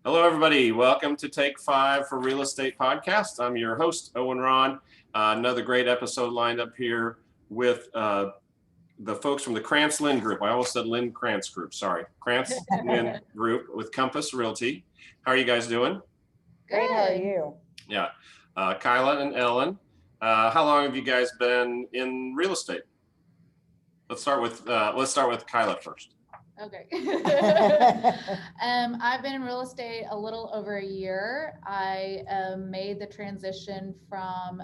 Hello, everybody. Welcome to Take 5 for Real Estate Podcast. I'm your host, Owen Ron. Another great episode lined up here with the folks from the Krantz Linn Group. I almost said Linn Krantz Group. Sorry. Krantz Linn Group with Compass Realty. How are you guys doing? Great. How are you? Yeah. Kyla and Ellen. How long have you guys been in real estate? Let's start with Kyla first. Okay. I've been in real estate a little over a year. I made the transition from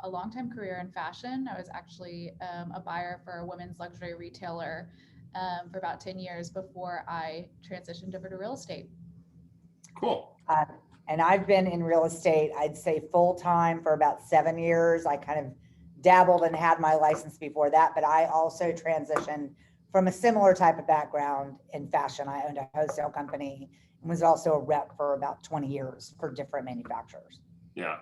a long-time career in fashion. I was actually a buyer for a women's luxury retailer for about 10 years before I transitioned over to real estate. Cool. And I've been in real estate, I'd say full-time for about 7 years. I kind of dabbled and had my license before that, but I also transitioned from a similar type of background in fashion. I owned a wholesale company and was also a rep for about 20 years for different manufacturers. Yeah.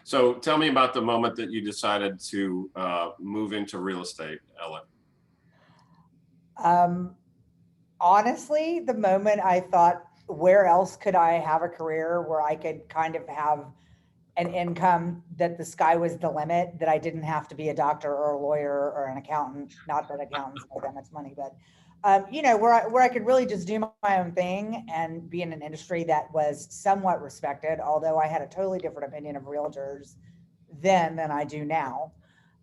So tell me about the moment that you decided to move into real estate, Ellen. Honestly, the moment I thought, where else could I have a career where I could kind of have an income that the sky was the limit, that I didn't have to be a doctor or a lawyer or an accountant, not that accountants make that much money, but where I could really just do my own thing and be in an industry that was somewhat respected, although I had a totally different opinion of realtors then than I do now.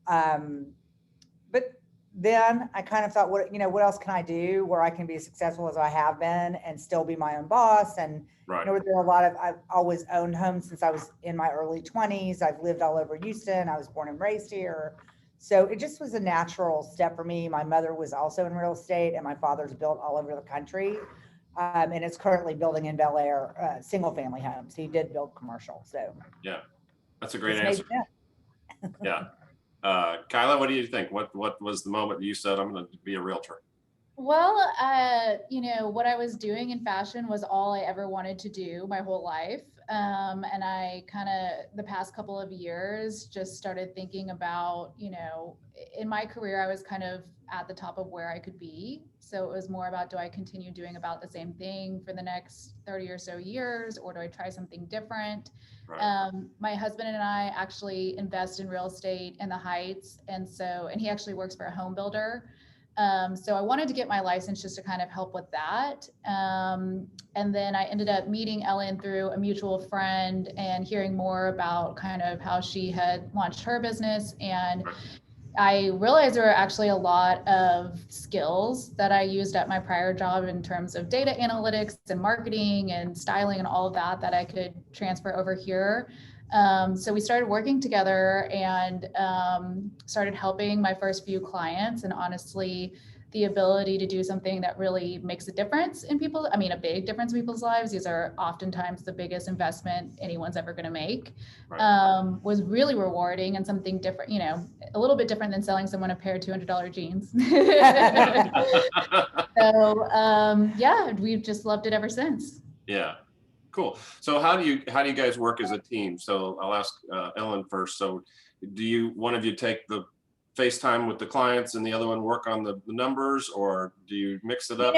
But then I kind of thought, what else can I do where I can be as successful as I have been and still be my own boss? And right. There are I've always owned homes since I was in my early 20s. I've lived all over Houston. I was born and raised here. So it just was a natural step for me. My mother was also in real estate and my father's built all over the country. And is currently building in Bel Air single family homes. He did build commercial. So yeah, that's a great answer. Yeah. Kyla, what do you think? What was the moment you said, I'm going to be a realtor? Well, what I was doing in fashion was all I ever wanted to do my whole life. And I kind of, the past couple of years, just started thinking about, in my career, I was kind of at the top of where I could be. So it was more about, do I continue doing about the same thing for the next 30 or so years, or do I try something different? Right. My husband and I actually invest in real estate in the Heights. And he actually works for a home builder. So I wanted to get my license just to kind of help with that. And then I ended up meeting Ellen through a mutual friend and hearing more about kind of how she had launched her business. And I realized there were actually a lot of skills that I used at my prior job in terms of data analytics and marketing and styling and all of that I could transfer over here. So we started working together and started helping my first few clients. And honestly, the ability to do something that really makes a difference in people, a big difference in people's lives, these are oftentimes the biggest investment anyone's ever going to make, was really rewarding and something different, a little bit different than selling someone a pair of $200 jeans. So we've just loved it ever since. Yeah. Cool. So how do you guys work as a team? So I'll ask Ellen first. So do one of you take the FaceTime with the clients and the other one work on the numbers, or do you mix it up?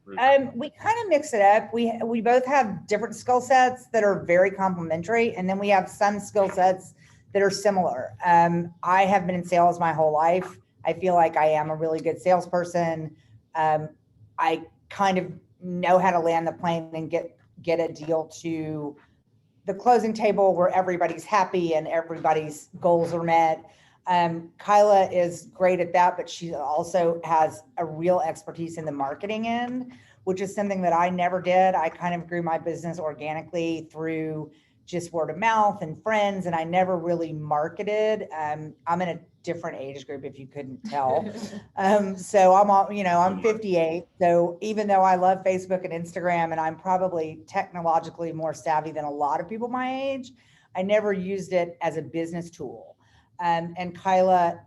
We kind of mix it up. We both have different skill sets that are very complementary, and then we have some skill sets that are similar. I have been in sales my whole life. I feel like I am a really good salesperson. I kind of know how to land the plane and get a deal to the closing table where everybody's happy and everybody's goals are met. Kyla is great at that, but she also has a real expertise in the marketing end, which is something that I never did. I kind of grew my business organically through just word of mouth and friends, and I never really marketed. I'm in a different age group, if you couldn't tell. So I'm 58. So even though I love Facebook and Instagram, and I'm probably technologically more savvy than a lot of people my age, I never used it as a business tool. And Kyla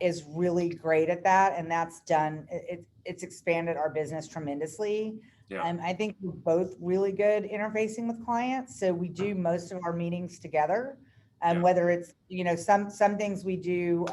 is really great at that, and that's done. It's expanded our business tremendously. Yeah. I think we're both really good interfacing with clients, so we do most of our meetings together. Whether it's some things we do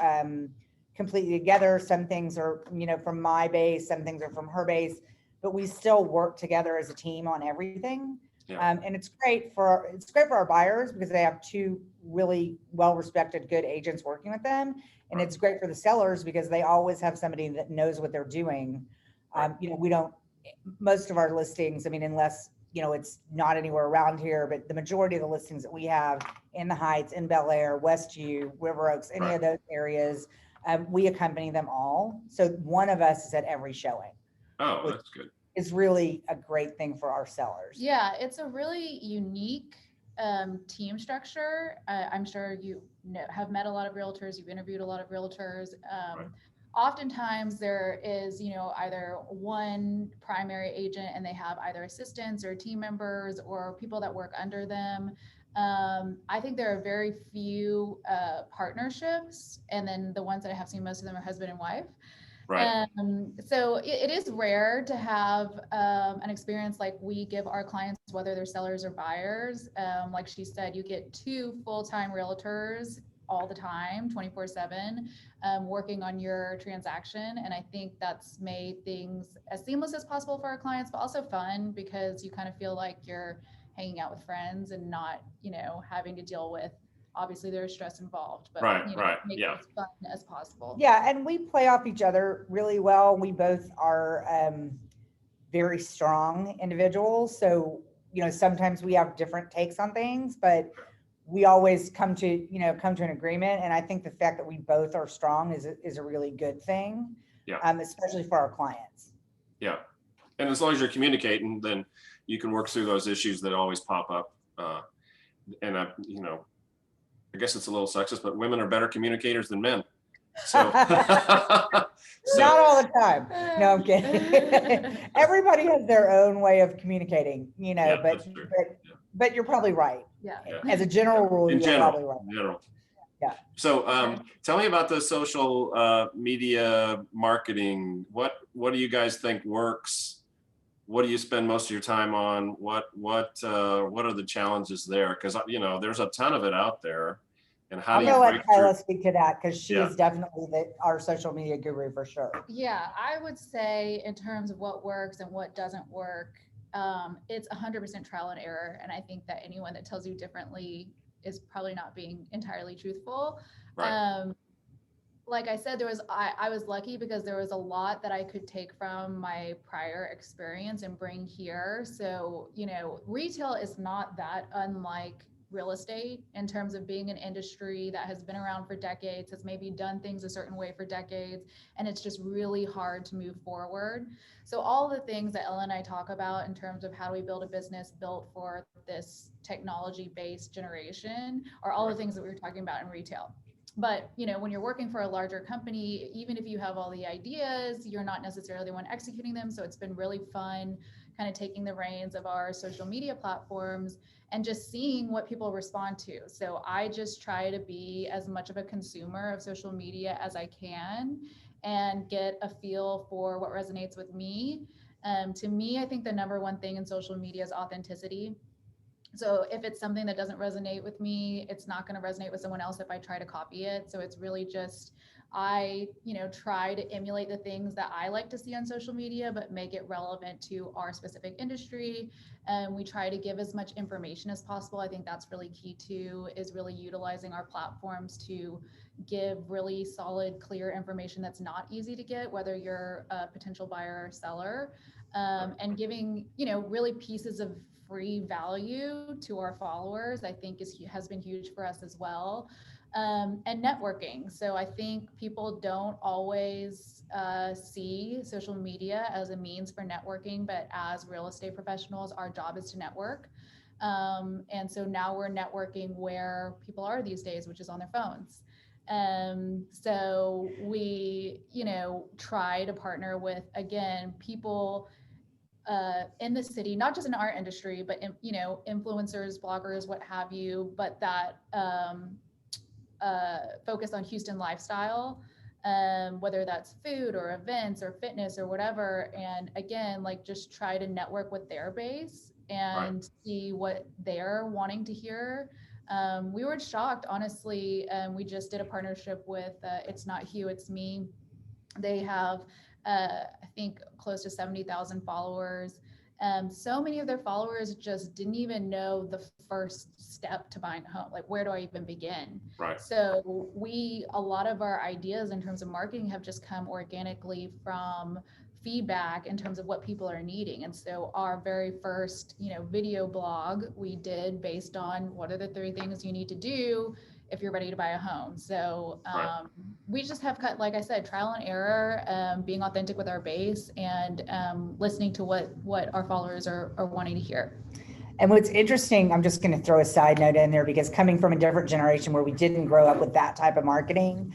completely together, some things are from my base, some things are from her base. but we still work together as a team on everything. Yeah. And it's great for our buyers because they have two really well-respected, good agents working with them. And it's great for the sellers because they always have somebody that knows what they're doing. We don't, most of our listings, I mean, unless, it's not anywhere around here, but the majority of the listings that we have in the Heights, in Bel Air, Westview, River Oaks, any of those areas, we accompany them all. So one of us is at every showing. Oh, that's good. It's really a great thing for our sellers. Yeah, it's a really unique team structure. I'm sure you have met a lot of realtors, you've interviewed a lot of realtors. Oftentimes there is, either one primary agent and they have either assistants or team members or people that work under them. I think there are very few partnerships, and then the ones that I have seen, most of them are husband and wife. Right. So it is rare to have an experience like we give our clients, whether they're sellers or buyers. Like she said, you get two full-time realtors all the time, 24/7, working on your transaction. And I think that's made things as seamless as possible for our clients, but also fun because you kind of feel like you're hanging out with friends and not, having to deal with, obviously there's stress involved, but make it as fun as possible. Yeah. And we play off each other really well. We both are very strong individuals. So, sometimes we have different takes on things, but we always come to an agreement. And I think the fact that we both are strong is a really good thing. Yeah. Especially for our clients. Yeah. And as long as you're communicating, then you can work through those issues that always pop up. I guess it's a little sexist, but women are better communicators than men. So, Not all the time. No, I'm kidding. Everybody has their own way of communicating, but you're probably right. Yeah. As a general rule, you're probably right. In general. Yeah. So tell me about the social media marketing. What do you guys think works? What do you spend most of your time on? What are the challenges there? Because there's a ton of it out there. And how do you let Kyla speak to that because she is definitely our social media guru for sure. Yeah, I would say in terms of what works and what doesn't work, it's 100% trial and error. And I think that anyone that tells you differently is probably not being entirely truthful. Right. Like I said, I was lucky because there was a lot that I could take from my prior experience and bring here. So, retail is not that unlike real estate in terms of being an industry that has been around for decades, has maybe done things a certain way for decades, and it's just really hard to move forward. So all the things that Ellen and I talk about in terms of how do we build a business built for this technology-based generation are all the things that we were talking about in retail. But, when you're working for a larger company, even if you have all the ideas, you're not necessarily the one executing them. So it's been really fun kind of taking the reins of our social media platforms and just seeing what people respond to. So I just try to be as much of a consumer of social media as I can and get a feel for what resonates with me. To me, I think the number one thing in social media is authenticity. So if it's something that doesn't resonate with me, it's not going to resonate with someone else if I try to copy it. So it's really just, I try to emulate the things that I like to see on social media, but make it relevant to our specific industry. And we try to give as much information as possible. I think that's really key too, is really utilizing our platforms to give really solid, clear information that's not easy to get, whether you're a potential buyer or seller, and giving, really pieces of free value to our followers, I think has been huge for us as well. And networking. So I think people don't always see social media as a means for networking, but as real estate professionals, our job is to network. And so now we're networking where people are these days, which is on their phones. So we, try to partner with, again, people in the city, not just in our industry, but influencers, bloggers, what have you, but that focus on Houston lifestyle, whether that's food or events or fitness or whatever. And again, just try to network with their base and see what they're wanting to hear. We were shocked, honestly. We just did a partnership with It's Not Hugh, It's Me. They have, I think close to 70,000 followers. So many of their followers just didn't even know the first step to buying a home. Like, where do I even begin? Right. So a lot of our ideas in terms of marketing have just come organically from feedback in terms of what people are needing. And so our very first, video blog we did based on what are the 3 things you need to do if you're ready to buy a home. So we just have cut, like I said, trial and error, being authentic with our base, and listening to what our followers are wanting to hear. And what's interesting, I'm just going to throw a side note in there, because coming from a different generation where we didn't grow up with that type of marketing,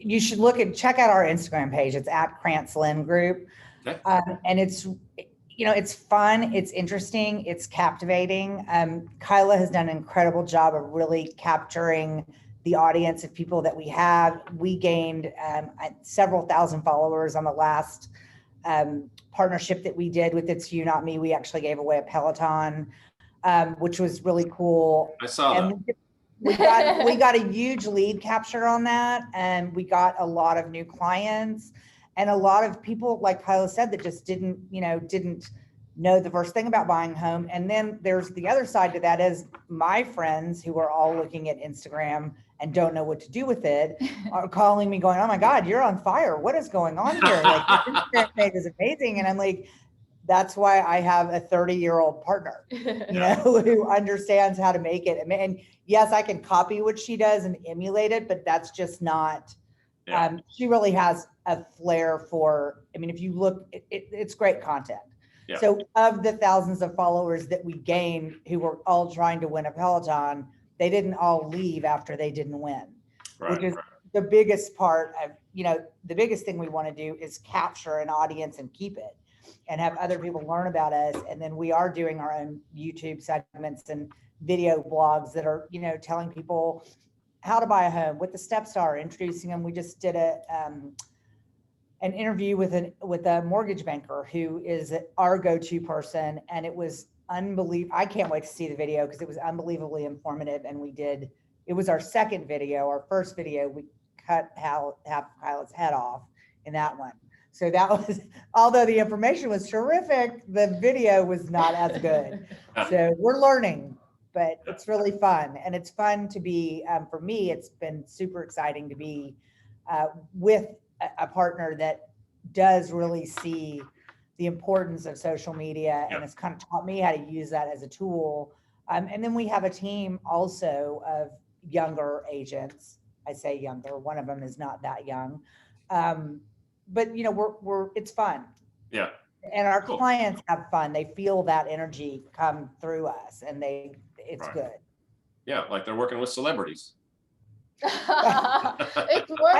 you should check out our Instagram page. It's at Krantz Linn Group. Okay. And it's fun, it's interesting, it's captivating. Kyla has done an incredible job of really capturing the audience of people that we have. We gained several thousand followers on the last partnership that we did with It's You Not Me. We actually gave away a Peloton, which was really cool. I saw that. We got a huge lead capture on that, and we got a lot of new clients and a lot of people, like Kyla said, that just didn't know the first thing about buying a home. And then there's the other side to that, is my friends who are all looking at Instagram and don't know what to do with it are calling me going, "Oh my God, you're on fire. What is going on here? Like, your Instagram page is amazing." And I'm like, that's why I have a 30-year-old partner, who understands how to make it. And yes, I can copy what she does and emulate it, but that's just not, she really has a flair for, if you look, it's great content. Yeah. So of the thousands of followers that we gained who were all trying to win a Peloton, they didn't all leave after they didn't win, which is the biggest part of, the biggest thing we want to do is capture an audience and keep it and have other people learn about us. And then we are doing our own YouTube segments and video blogs that are, telling people how to buy a home, what the steps are, introducing them. We just did an interview with a mortgage banker who is our go-to person, and it was unbelievable. I can't wait to see the video because it was unbelievably informative. And it was our second video. Our first video, we cut half Kyla's head off in that one. So that was, although the information was terrific, the video was not as good. So we're learning, but it's really fun. And it's fun to be, for me, it's been super exciting to be with a partner that does really see the importance of social media and has kind of taught me how to use that as a tool. And then we have a team also of younger agents. I say younger, one of them is not that young. But it's fun. Yeah. And our clients have fun. They feel that energy come through us, and it's good. Yeah, like they're working with celebrities. It's more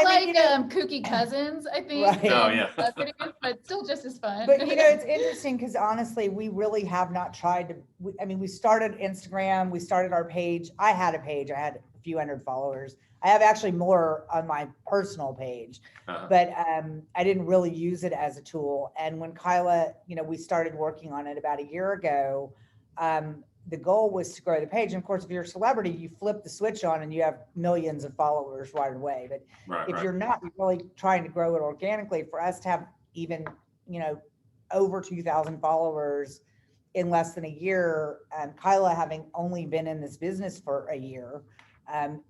kooky cousins, I think. Right. Oh, yeah. But still just as fun. But it's interesting because honestly, we really have not tried to. We started Instagram. We started our page. I had a page. I had a few hundred followers. I have actually more on my personal page, but I didn't really use it as a tool. And when Kyla, we started working on it about a year ago, the goal was to grow the page. And of course, if you're a celebrity, you flip the switch on and you have millions of followers right away. But if you're not, you're really trying to grow it organically. For us to have even, over 2,000 followers in less than a year, and Kyla having only been in this business for a year,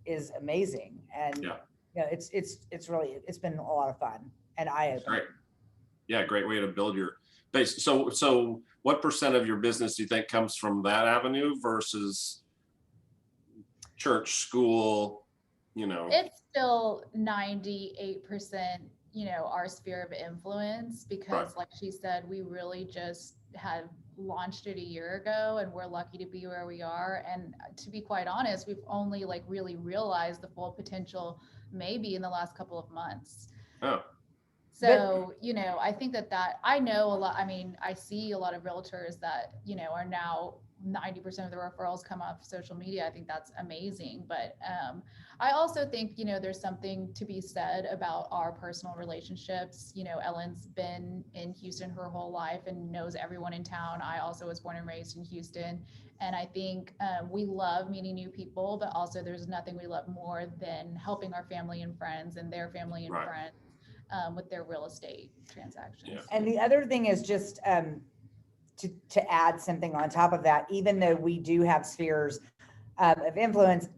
is amazing. And it's really, it's been a lot of fun and eye-opening. Great way to build your base. So what percent of your business do you think comes from that avenue versus church, school? It's still 98%, our sphere of influence, because like she said, we really just have launched it a year ago, and we're lucky to be where we are. And to be quite honest, we've only really realized the full potential maybe in the last couple of months. So, I think that I know a lot. I see a lot of realtors that, are now 90% of the referrals come off social media. I think that's amazing. But I also think, there's something to be said about our personal relationships. Ellen's been in Houston her whole life and knows everyone in town. I also was born and raised in Houston. And I think we love meeting new people, but also there's nothing we love more than helping our family and friends and their family and friends. with their real estate transactions. Yeah. And the other thing is just to add something on top of that, even though we do have spheres of influence,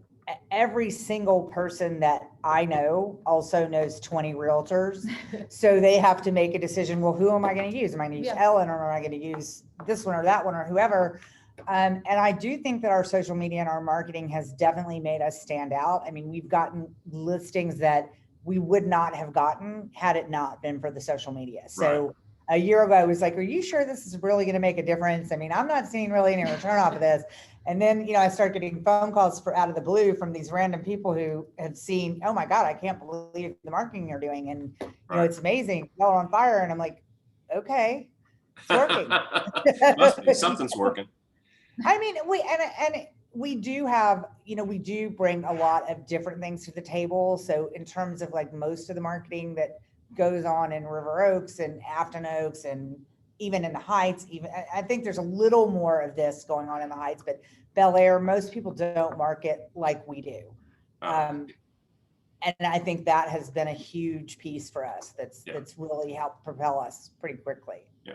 every single person that I know also knows 20 realtors. So they have to make a decision. Well, who am I going to use? Am I going to use Ellen, or am I going to use this one or that one or whoever? And I do think that our social media and our marketing has definitely made us stand out. I mean, we've gotten listings that we would not have gotten had it not been for the social media. So a year ago, I was like, are you sure this is really going to make a difference? I mean, I'm not seeing really any return off of this. And then, I start getting phone calls out of the blue from these random people who have seen, oh my God, I can't believe the marketing you're doing. And, it's amazing. Y'all are on fire. And I'm like, okay, it's working. Must be, something's working. I mean, we do have, we do bring a lot of different things to the table. So in terms of like most of the marketing that goes on in River Oaks and Afton Oaks and even in the Heights, I think there's a little more of this going on in the Heights, but Bel Air, most people don't market like we do. And I think that has been a huge piece for us. That's really helped propel us pretty quickly. Yeah.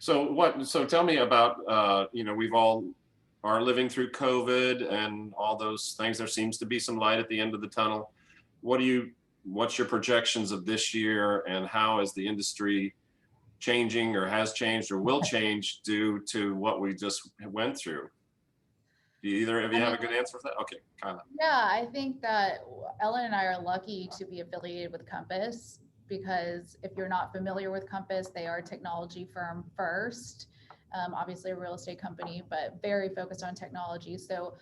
So tell me about, we've all are living through COVID and all those things. There seems to be some light at the end of the tunnel. What's your projections of this year, and how is the industry changing, or has changed, or will change due to what we just went through? Do either of you have a good answer for that? Okay, Kyla. Yeah, I think that Ellen and I are lucky to be affiliated with Compass, because if you're not familiar with Compass, they are a technology firm first, obviously a real estate company, but very focused on technology. So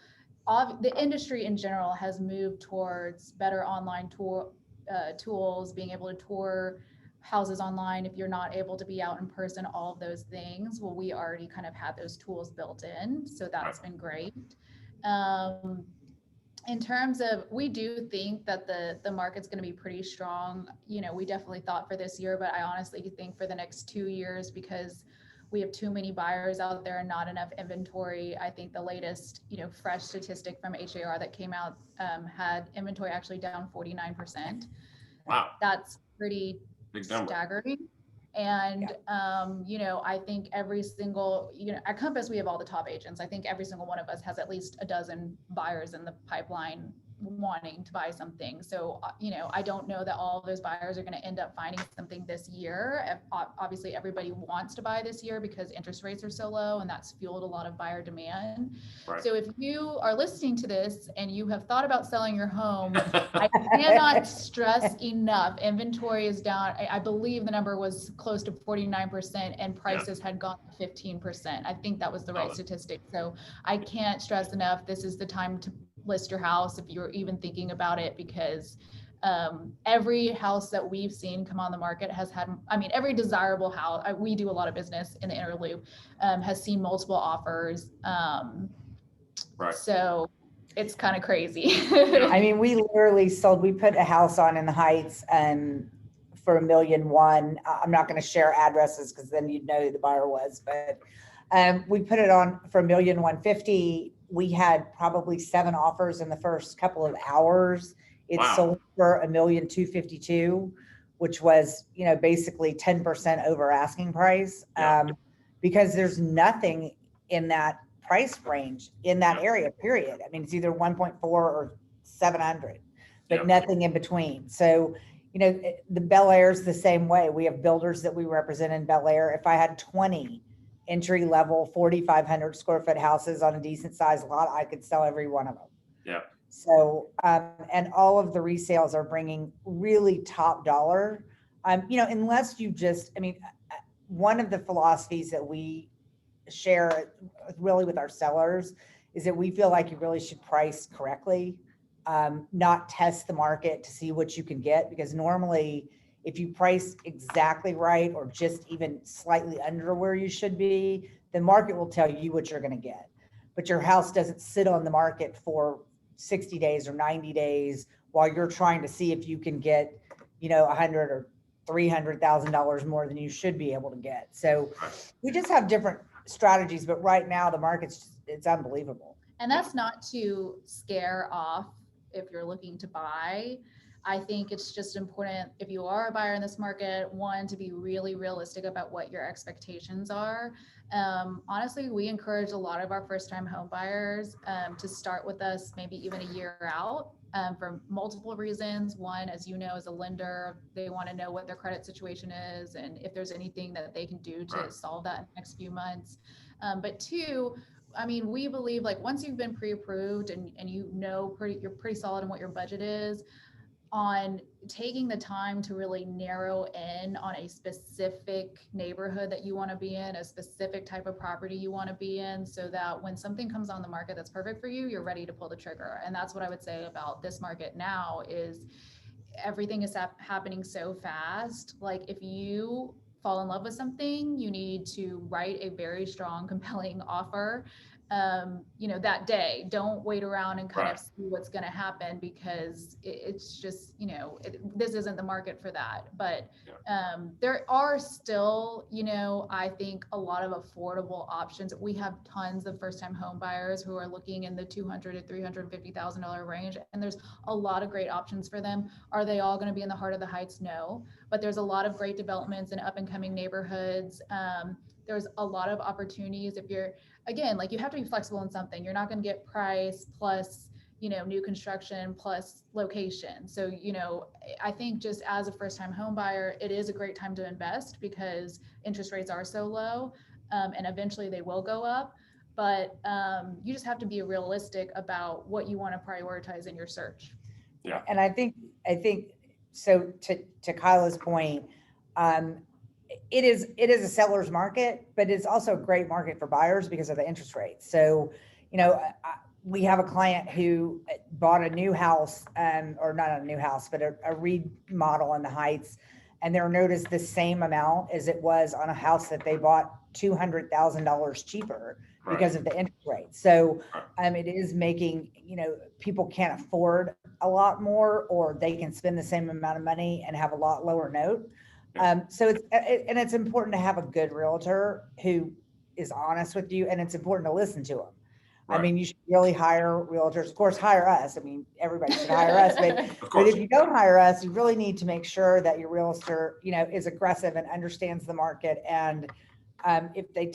the industry in general has moved towards better online tools, being able to tour houses online if you're not able to be out in person, all of those things. Well, we already kind of had those tools built in, so that's been great. In terms of, we do think that the market's going to be pretty strong. We definitely thought for this year, but I honestly think for the next 2 years, because we have too many buyers out there and not enough inventory. I think the latest, fresh statistic from HAR that came out had inventory actually down 49%. Wow. That's pretty big number. Staggering. And, I think every single, at Compass, we have all the top agents. I think every single one of us has at least a dozen buyers in the pipeline wanting to buy something. So, I don't know that all of those buyers are going to end up finding something this year. Obviously, everybody wants to buy this year because interest rates are so low, and that's fueled a lot of buyer demand. Right. So if you are listening to this and you have thought about selling your home, I cannot stress enough, inventory is down. I believe the number was close to 49%, and prices had gone 15%. I think that was the right statistic. So I can't stress enough, this is the time to list your house if you're even thinking about it, because every house that we've seen come on the market has had, every desirable house, we do a lot of business in the inner loop, has seen multiple offers. So it's kind of crazy. We literally sold, we put a house on in the Heights for $1.1 million. I'm not going to share addresses because then you'd know who the buyer was, but we put it on for $1.15 million. We had probably 7 offers in the first couple of hours. It sold for $1.252 million, which was, basically 10% over asking price, because there's nothing in that price range in that area, period. It's either 1.4 or 700, but nothing in between. So, the Bel Air's the same way. We have builders that we represent in Bel Air. If I had 20 entry level 4,500 square foot houses on a decent sized lot, I could sell every one of them. Yeah. So, and all of the resales are bringing really top dollar. Unless you just, one of the philosophies that we share really with our sellers is that we feel like you really should price correctly, not test the market to see what you can get, because normally if you price exactly right or just even slightly under where you should be, the market will tell you what you're going to get. But your house doesn't sit on the market for 60 days or 90 days while you're trying to see if you can get, $100,000 or $300,000 more than you should be able to get. So we just have different strategies, but right now the market's, it's unbelievable. And that's not to scare off if you're looking to buy. I think it's just important, if you are a buyer in this market, one, to be really realistic about what your expectations are. Honestly, we encourage a lot of our first-time home buyers to start with us maybe even a year out for multiple reasons. One, as you know, as a lender, they want to know what their credit situation is and if there's anything that they can do to solve that in the next few months. But two, I mean, we believe like once you've been pre-approved and you know you're pretty solid in what your budget is, on taking the time to really narrow in on a specific neighborhood that you want to be in, a specific type of property you want to be in, so that when something comes on the market that's perfect for you, you're ready to pull the trigger. And that's what I would say about this market now is everything is happening so fast. Like if you fall in love with something, you need to write a very strong, compelling offer that day. Don't wait around and kind of see what's going to happen, because it's just, this isn't the market for that. But there are still, I think a lot of affordable options. We have tons of first-time home buyers who are looking in the $200,000 to $350,000 range, and there's a lot of great options for them. Are they all going to be in the heart of the Heights? No, but there's a lot of great developments in up and coming neighborhoods. There's a lot of opportunities. If you're, again, like, you have to be flexible in something. You're not going to get price plus, new construction plus location. So, I think just as a first-time home buyer, it is a great time to invest because interest rates are so low, and eventually they will go up. But you just have to be realistic about what you want to prioritize in your search. Yeah. And I think so to Kyla's point, it is a seller's market, but it's also a great market for buyers because of the interest rates. So, we have a client who bought a new house, or not a new house, but a remodel in the Heights, and they're noticed the same amount as it was on a house that they bought $200,000 cheaper because of the interest rate. So it is making, people can't afford a lot more, or they can spend the same amount of money and have a lot lower note. So it's important to have a good realtor who is honest with you, and it's important to listen to them. I mean, you should really hire realtors. Of course, hire us. I mean, everybody should hire us, but if you don't hire us, you really need to make sure that your realtor, is aggressive and understands the market. And if they,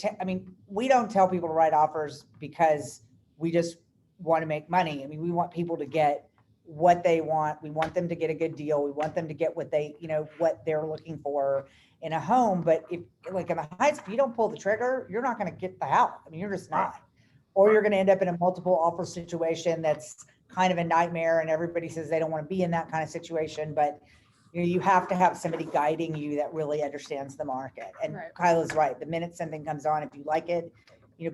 we don't tell people to write offers because we just want to make money. I mean, we want people to get what they want. We want them to get a good deal. We want them to get what they, what they're looking for in a home. But if, like in the Heights, if you don't pull the trigger, you're not going to get the house. I mean, you're just not. Or you're going to end up in a multiple offer situation that's kind of a nightmare, and everybody says they don't want to be in that kind of situation. But you have to have somebody guiding you that really understands the market. And Kyla's right. The minute something comes on, if you like it,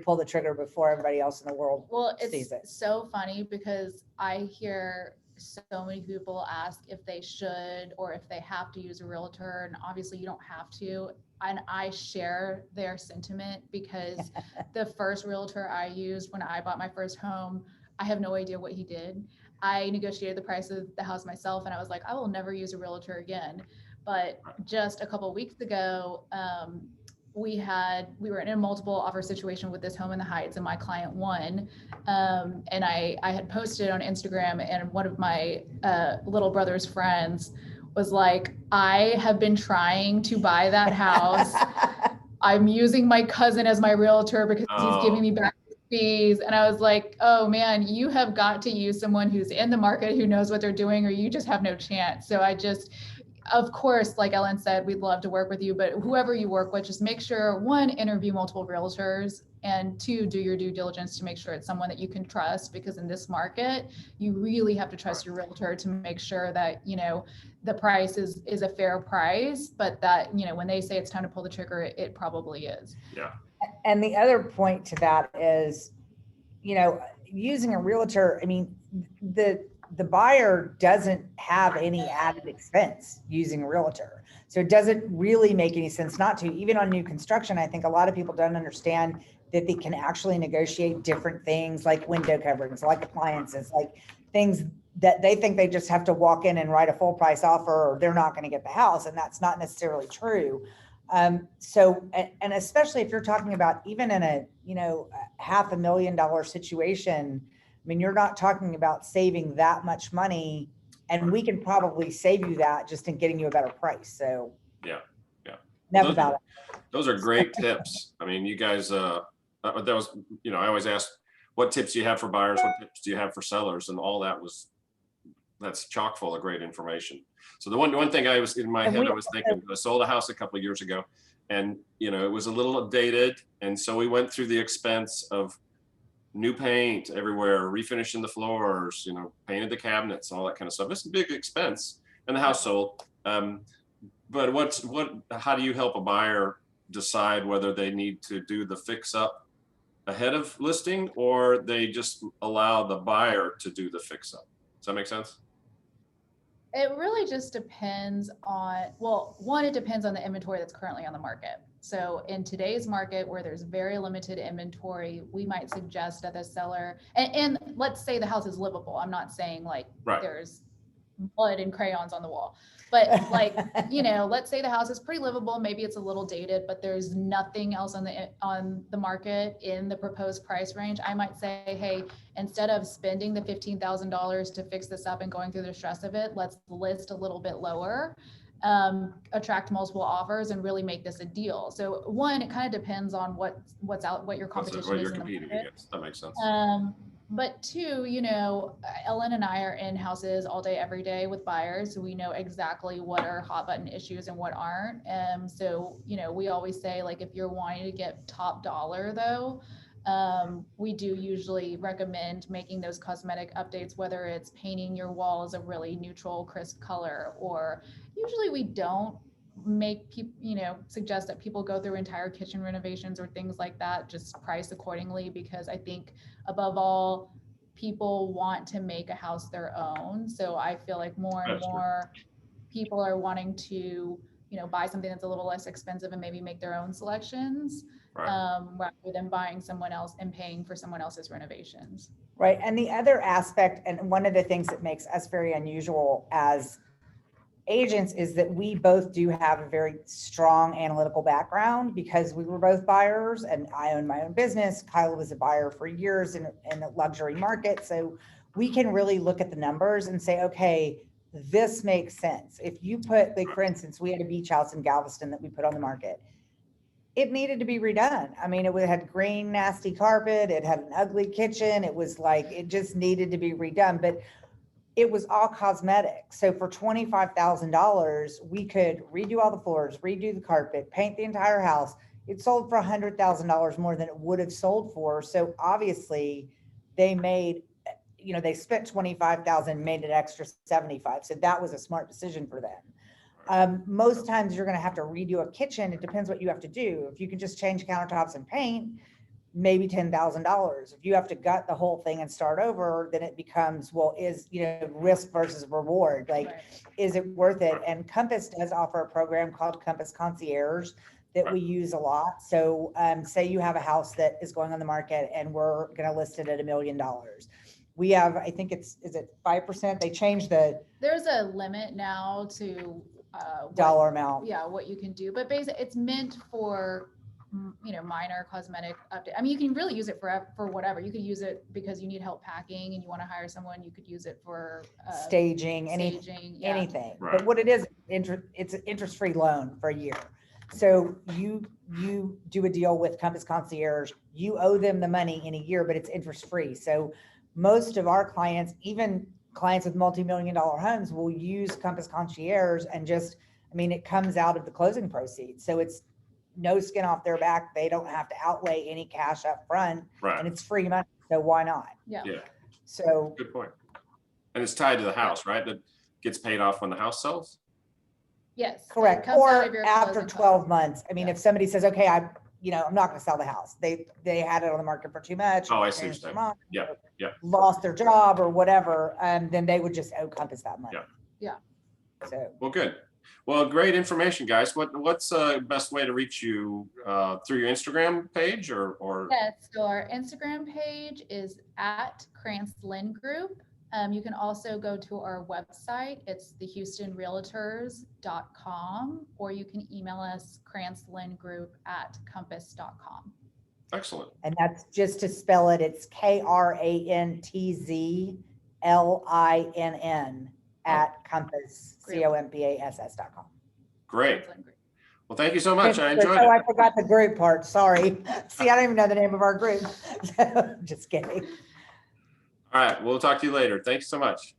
pull the trigger before everybody else in the world sees it. It's so funny because I hear so many people ask if they should or if they have to use a realtor, and obviously you don't have to. And I share their sentiment because the first realtor I used when I bought my first home, I have no idea what he did. I negotiated the price of the house myself, and I was like, I will never use a realtor again. But just a couple of weeks ago, we were in a multiple offer situation with this home in the Heights, and my client won. And I had posted on Instagram, and one of my little brother's friends was like, I have been trying to buy that house. I'm using my cousin as my realtor because he's giving me back his fees. And I was like, oh man, you have got to use someone who's in the market, who knows what they're doing, or you just have no chance. So of course, like Ellen said, we'd love to work with you, but whoever you work with, just make sure, one, interview multiple realtors, and two, do your due diligence to make sure it's someone that you can trust, because in this market, you really have to trust your realtor to make sure that, the price is a fair price, but that, when they say it's time to pull the trigger, it probably is. Yeah. And the other point to that is, using a realtor, I mean, the buyer doesn't have any added expense using a realtor. So it doesn't really make any sense not to. Even on new construction, I think a lot of people don't understand that they can actually negotiate different things like window coverings, like appliances, like things that they think they just have to walk in and write a full price offer or they're not going to get the house. And that's not necessarily true. So, and especially if you're talking about even in a, $500,000 situation, I mean, you're not talking about saving that much money And we can probably save you that just in getting you a better price. So Yeah. enough Those about are, those are great tips. I mean, you guys, that was, I always ask, what tips do you have for buyers? What tips do you have for sellers? And all that's chock full of great information. So the one thing I was in my head, I was thinking, I sold a house a couple of years ago, and it was a little dated. And so we went through the expense of new paint everywhere, refinishing the floors, painted the cabinets, all that kind of stuff. It's a big expense, and the house sold. But how do you help a buyer decide whether they need to do the fix up ahead of listing, or they just allow the buyer to do the fix up? Does that make sense? It really just depends on, well, one, it depends on the inventory that's currently on the market. So in today's market where there's very limited inventory, we might suggest that the seller, and let's say the house is livable. I'm not saying like there's blood and crayons on the wall, but like, let's say the house is pretty livable. Maybe it's a little dated, but there's nothing else on the market in the proposed price range. I might say, hey, instead of spending the $15,000 to fix this up and going through the stress of it, let's list a little bit lower, attract multiple offers, and really make this a deal. So one, it kind of depends on what's out, what your competition what is. You're competing against. That makes sense. But two, Ellen and I are in houses all day, every day with buyers. So we know exactly what are hot button issues and what aren't. So, we always say, like, if you're wanting to get top dollar though, we do usually recommend making those cosmetic updates, whether it's painting your walls a really neutral, crisp color, or usually we don't make people, suggest that people go through entire kitchen renovations or things like that, just price accordingly, because I think above all, people want to make a house their own. So I feel like more and more people are wanting to, buy something that's a little less expensive and maybe make their own selections, rather than buying someone else and paying for someone else's renovations. Right. And the other aspect, and one of the things that makes us very unusual as agents, is that we both do have a very strong analytical background, because we were both buyers, and I own my own business. Kyla was a buyer for years in a luxury market. So we can really look at the numbers and say, okay, this makes sense. If you put, like, for instance, we had a beach house in Galveston that we put on the market. It needed to be redone. I mean, it had green, nasty carpet. It had an ugly kitchen. It was like, it just needed to be redone. But it was all cosmetic. So for $25,000, we could redo all the floors, redo the carpet, paint the entire house. It sold for $100,000 more than it would have sold for. So obviously they made, they spent $25,000, made an extra $75,000. So that was a smart decision for them. Most times you're going to have to redo a kitchen. It depends what you have to do. If you can just change countertops and paint, maybe $10,000. If you have to gut the whole thing and start over, then it becomes, is, risk versus reward. Like, is it worth it? And Compass does offer a program called Compass Concierge that we use a lot. So say you have a house that is going on the market and we're going to list it at $1 million. We have, I think is it 5%? They changed there's a limit now to dollar amount. Yeah, what you can do. But basically it's meant for minor cosmetic update. I mean, you can really use it for whatever. You could use it because you need help packing and you want to hire someone. You could use it for staging, anything. But what it is, it's an interest-free loan for a year. So you do a deal with Compass Concierge. You owe them the money in a year, but it's interest-free. So most of our clients, even clients with multi-million-dollar homes, will use Compass Concierge and it comes out of the closing proceeds. So it's no skin off their back. They don't have to outlay any cash up front, and it's free money. So why not? Yeah. So good point. And it's tied to the house, right? That gets paid off when the house sells. Yes. Correct. Or after 12 months. I mean, if somebody says, okay, I'm not going to sell the house. They had it on the market for too much. Oh, I see what you're saying. Yeah. Lost their job or whatever. Then they would just owe Compass that money. Yeah. So. Well, good. Well, great information, guys. What's the best way to reach you, through your Instagram page or? Yes, so our Instagram page is at Krantz Linn Group. You can also go to our website. It's thehoustonrealtors.com, or you can email us krantzlinngroup@compass.com. Excellent. And that's just to spell it. It's KrantzLinn at compass, compass.com. Great. Well, thank you so much. I enjoyed Oh, it. I forgot the group part. Sorry. See, I don't even know the name of our group. Just kidding. All right. We'll talk to you later. Thanks so much.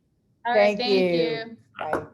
All right, Thank thank you. you. Bye.